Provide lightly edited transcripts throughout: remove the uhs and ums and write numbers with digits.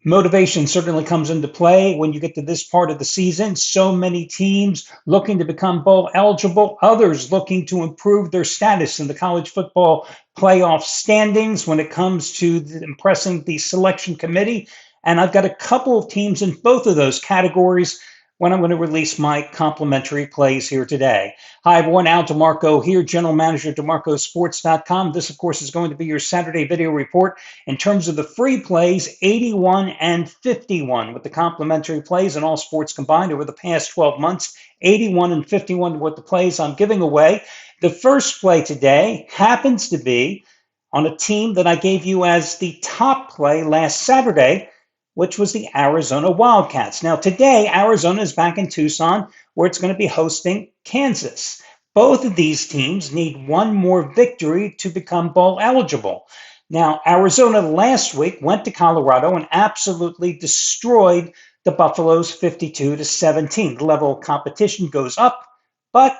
Motivation certainly comes into play when you get to this part of the season. So many teams looking to become bowl eligible, others looking to improve their status in the college football playoff standings when it comes to impressing the selection committee. And I've got a couple of teams in both of those categories when I'm going to release my complimentary plays here today. Hi, everyone. Al DeMarco here, General Manager at DeMarcoSports.com. This, of course, is going to be your Saturday video report in terms of the free plays, 81 and 51 with the complimentary plays and all sports combined over the past 12 months, 81 and 51 with the plays I'm giving away. The first play today happens to be on a team that I gave you as the top play last Saturday, which was the Arizona Wildcats. Now, today, Arizona is back in Tucson, where it's going to be hosting Kansas. Both of these teams need one more victory to become bowl eligible. Now, Arizona last week went to Colorado and absolutely destroyed the Buffaloes 52-17. The level of competition goes up, but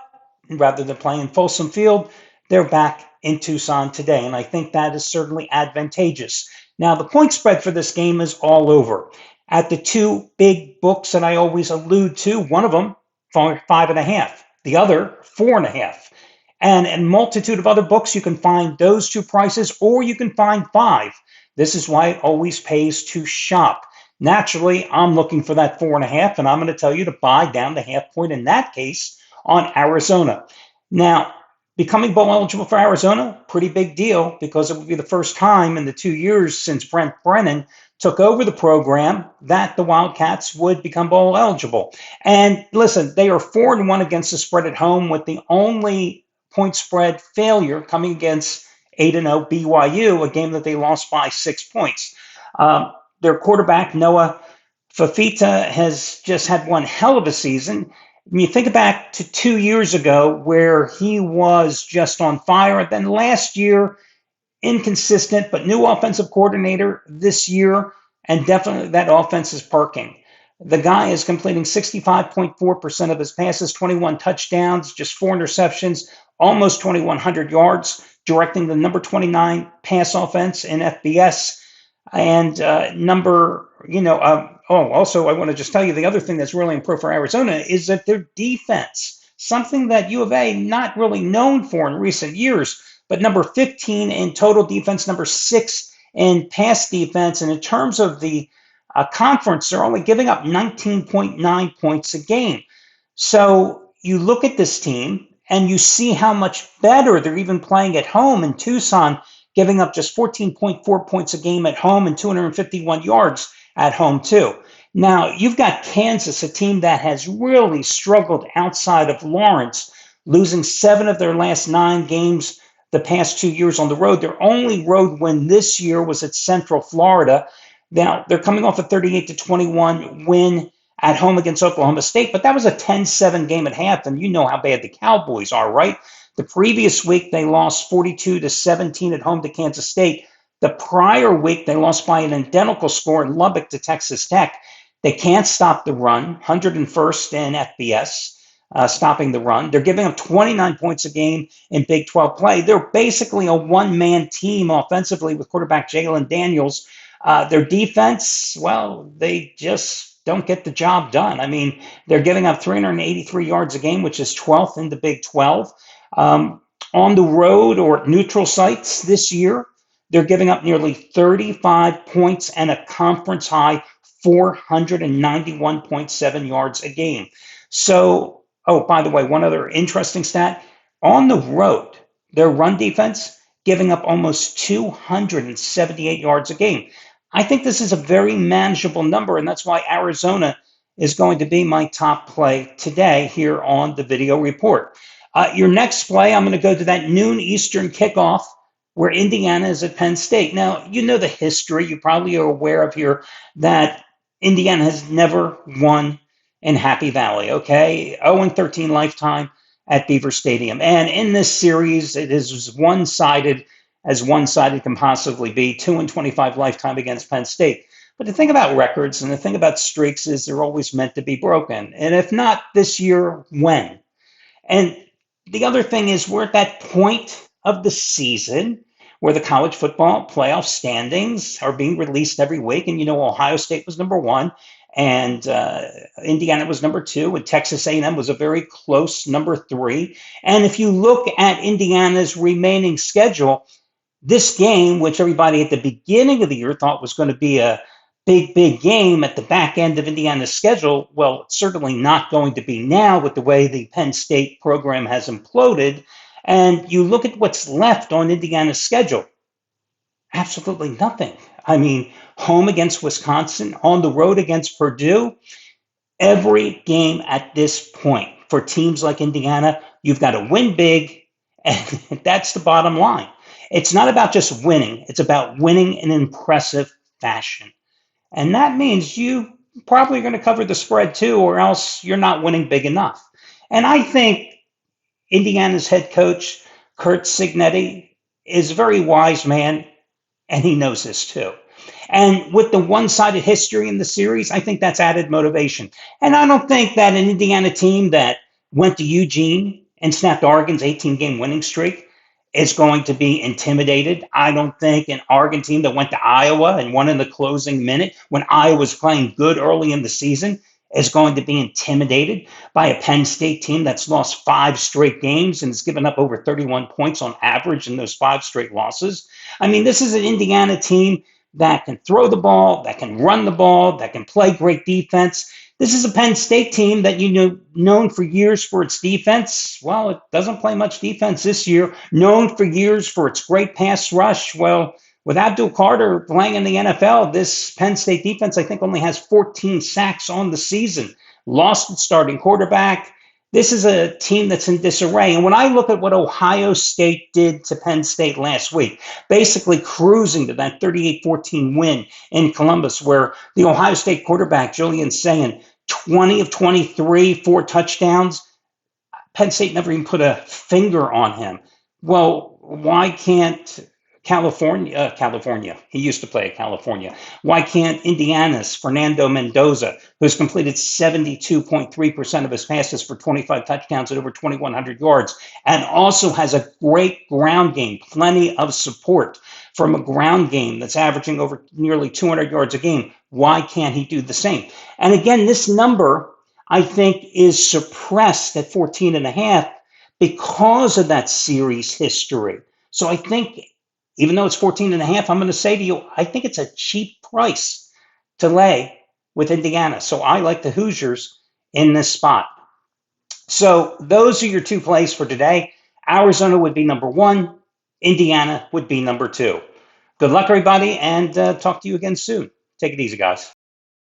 rather than playing Folsom Field, they're back in Tucson today, and I think that is certainly advantageous. Now, the point spread for this game is all over. At the two big books that I always allude to, one of them, 5.5, the other, 4.5. And a multitude of other books, you can find those two prices, or you can find 5. This is why it always pays to shop. Naturally, I'm looking for that 4.5, and I'm going to tell you to buy down the half point in that case on Arizona. Now, becoming bowl eligible for Arizona, pretty big deal, because it would be the first time in the 2 years since Brent Brennan took over the program that the Wildcats would become bowl eligible. And listen, they are 4-1 against the spread at home, with the only point spread failure coming against 8-0 BYU, a game that they lost by 6 points. Their quarterback, Noah Fafita, has just had one hell of a season. When you think back to 2 years ago where he was just on fire, and then last year, inconsistent, but new offensive coordinator this year, and definitely that offense is perking. The guy is completing 65.4% of his passes, 21 touchdowns, just 4 interceptions, almost 2,100 yards, directing the number 29 pass offense in FBS. And also I want to just tell you the other thing that's really improved for Arizona is that their defense, something that U of A not really known for in recent years, but number 15 in total defense, number 6 in pass defense. And in terms of the conference, they're only giving up 19.9 points a game. So you look at this team and you see how much better they're even playing at home in Tucson, giving up just 14.4 points a game at home and 251 yards at home too. Now, you've got Kansas, a team that has really struggled outside of Lawrence, losing 7 of their last 9 games the past 2 years on the road. Their only road win this year was at Central Florida. Now, they're coming off a 38-21 win at home against Oklahoma State, but that was a 10-7 game at half, and you know how bad the Cowboys are, right? The previous week, they lost 42-17 at home to Kansas State. The prior week, they lost by an identical score in Lubbock to Texas Tech. They can't stop the run, 101st in FBS, stopping the run. They're giving up 29 points a game in Big 12 play. They're basically a one-man team offensively with quarterback Jalen Daniels. Their defense, well, they just don't get the job done. I mean, they're giving up 383 yards a game, which is 12th in the Big 12. On the road or neutral sites this year, they're giving up nearly 35 points and a conference high 491.7 yards a game. So, by the way, one other interesting stat. On the road, their run defense giving up almost 278 yards a game. I think this is a very manageable number, and that's why Arizona is going to be my top play today here on the video report. Your next play, I'm going to go to that noon Eastern kickoff where Indiana is at Penn State. Now, you know the history. You probably are aware of here that Indiana has never won in Happy Valley, okay? 0-13 lifetime at Beaver Stadium. And in this series, it is as one-sided can possibly be, 2-25 lifetime against Penn State. But the thing about records and the thing about streaks is they're always meant to be broken. And if not this year, when? And the other thing is we're at that point of the season where the college football playoff standings are being released every week. And, Ohio State was number one, and Indiana was number two, and Texas A&M was a very close number three. And if you look at Indiana's remaining schedule, this game, which everybody at the beginning of the year thought was going to be a big game at the back end of Indiana's schedule, well, it's certainly not going to be now with the way the Penn State program has imploded. And you look at what's left on Indiana's schedule, absolutely nothing. I mean, home against Wisconsin, on the road against Purdue. Every game at this point for teams like Indiana, you've got to win big, and that's the bottom line. It's not about just winning, it's about winning in impressive fashion. And that means you probably are going to cover the spread too, or else you're not winning big enough. And I think Indiana's head coach, Kurt Cignetti, is a very wise man, and he knows this too. And with the one-sided history in the series, I think that's added motivation. And I don't think that an Indiana team that went to Eugene and snapped Oregon's 18-game winning streak is going to be intimidated. I don't think an Oregon team that went to Iowa and won in the closing minute when Iowa was playing good early in the season is going to be intimidated by a Penn State team that's lost 5 straight games and has given up over 31 points on average in those 5 straight losses. I mean, this is an Indiana team that can throw the ball, that can run the ball, that can play great defense. This is a Penn State team that known for years for its defense. Well, it doesn't play much defense this year. Known for years for its great pass rush. Well, with Abdul Carter playing in the NFL, this Penn State defense, I think, only has 14 sacks on the season. Lost its starting quarterback. This is a team that's in disarray. And when I look at what Ohio State did to Penn State last week, basically cruising to that 38-14 win in Columbus, where the Ohio State quarterback, Julian Sayin, 20 of 23, 4 touchdowns. Penn State never even put a finger on him. Well, why can't California. He used to play at California. Why can't Indiana's Fernando Mendoza, who's completed 72.3% of his passes for 25 touchdowns at over 2,100 yards, and also has a great ground game, plenty of support from a ground game that's averaging over nearly 200 yards a game. Why can't he do the same? And again, this number, I think, is suppressed at 14.5 because of that series history. So I think, even though it's 14.5, I'm going to say to you, I think it's a cheap price to lay with Indiana. So I like the Hoosiers in this spot. So those are your 2 plays for today. Arizona would be number 1. Indiana would be number 2. Good luck, everybody, and talk to you again soon. Take it easy, guys.